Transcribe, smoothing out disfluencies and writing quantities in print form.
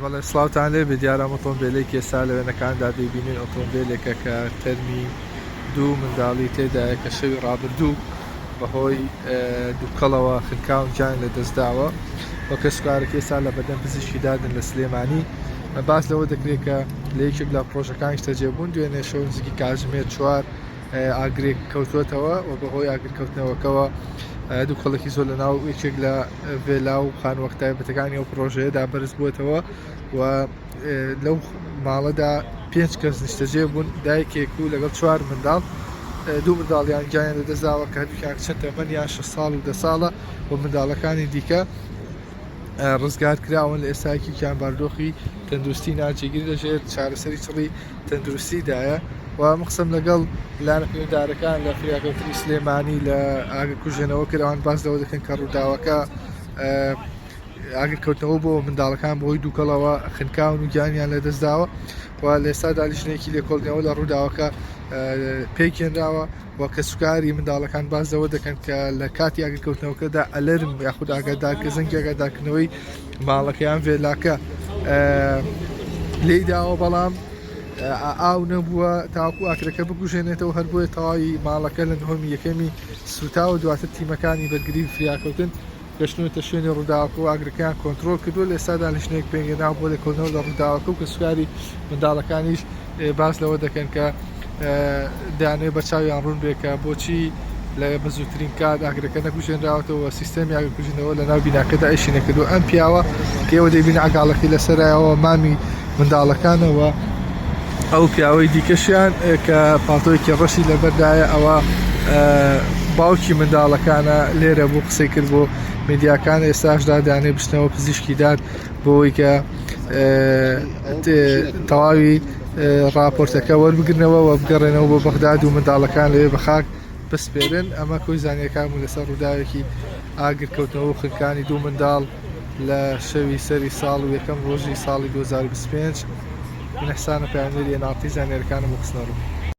والله سلااوتان لێ بێ دیارە ئۆتۆمبیلێکی ئێستا لەوێنەکاندا دەیبینین ئۆتۆمبیلێکە کە تەرمی دوو منداڵی تێدایە کە شەوی ڕابردوو بەهۆی دووکەڵەوە خنکاون گیان لە دەستداوە وە کەسوکارێکی ئێستا لە بەدەم پزیشکی دادن لە سلێمانی. باس لەوە دەکرێت کە لە یەکێک لە پرۆژەکانی تەجێبوون دوێنێ شەو نزیکی کاتژمێر 4 ئاگرێک کەوتوێتەوە و بەهۆی ئاگرکەوتنەوەکەوە دووکەڵێکی زۆر لە ناو یەکێک لە ڤێلا و خانوەخت تایبەتەکانی ئەو پرۆژەیەدا بەرز بووێتەوە و لەو ماڵەدا 5 کەس نیشتەجێ بوون، دایکێک و لەگەڵ 4 منداڵ، دوو منداڵیان گیان لەدەستداوە کە هەردووکیان چەند تەمەنیان 6 ساڵ و 10 ساڵە و منداڵەکانی دیکە ڕزگار کراون لە ئێستاکیان باردۆخی تەندروستی ناجێگیری دەژێت چارەسەری چڕی تەندروستیدایە. و مقسم لەگەڵ لانە پێدارەکان لە فریاکەوتنی سلێمانی لە ئاگرکوژێنەوە کراوان باس لەوە دەکەن کە ڕووداوەکە ئاگرکەوتنەوە بۆ منداڵەکان بۆی دووکەڵەوە خنکاون و گیانیان لە دەستداوە و لە ئێستادا لیژنەیەکی لێکۆڵنەوە لە ڕووداوەکە پێکێنراوە و کە سوکاری منداڵەکان باز لەوە دەکەن کە لە کاتی ئاگرکەوتنەوەکەدا ئەلەرم یاخود ئاگادارکە زەنگی ئاگادارکردنەوەی ماڵەکەیان ڤێلاکە لێیداوە، بەڵام ئاو نەبووە تاکو ئاکرەکە بکوژێنێتەوە هەر بۆیە تەواوی ماڵەکە لە نهۆمی یەکەمی سوتاوە. دواتر تیمەکانی بەرگری فریاکەوتن گەشتنەوەتە شوێنی ڕووداوەکە و ئاگرەکەیان کۆنتڕۆل کردووە. لە ئێستادا لیژنەیەک پێنگێناو بۆ لێکۆڵنەوە لە ڕووداوەکە و کە سوکاری منداڵەکانیش باس لەوە دەکەن کە دەیانێت بەچاویان ڕوون بێ کە بۆچی لە بەزووترین کات ئاگرەکە نەکوژێنراوەتەوە سیستەمی ئاگرکوژێنەوە لە ناو بیناکەدا ئیشی نەکردو. ئەم پیاوە کێوە دەیبینە ئاگاڵەکەی لەسەرایەوە مامی منداڵەکانەوە ئەو پیاوەی دیکەشیان کە پاتۆیەکی ڕەشی لەبەردایە ئەوە باوکی منداڵەکانە لێرە بوو قسەی کرد بۆ میدیاکان. ئێستاشدا دانێ بچنەوە پزیشکی داد بۆی کە تەواوی راپۆرتەکە وەربگرنەوە و بگەڕێنەوە بۆ بەغداد و منداڵەکان لەوێ بە خاک بسپێرن. ئەمە کۆی زانیەکان و لەسەر ڕووداوێکی ئاگرکەوتنەوە و خنکانی دوو منداڵ لە شەوی سەری ساڵ و یەکەم ڕۆژی ساڵی 2025 من حسانە پەیامێری ناڵتی زانیەرەکانم بۆ قسنەڕوو.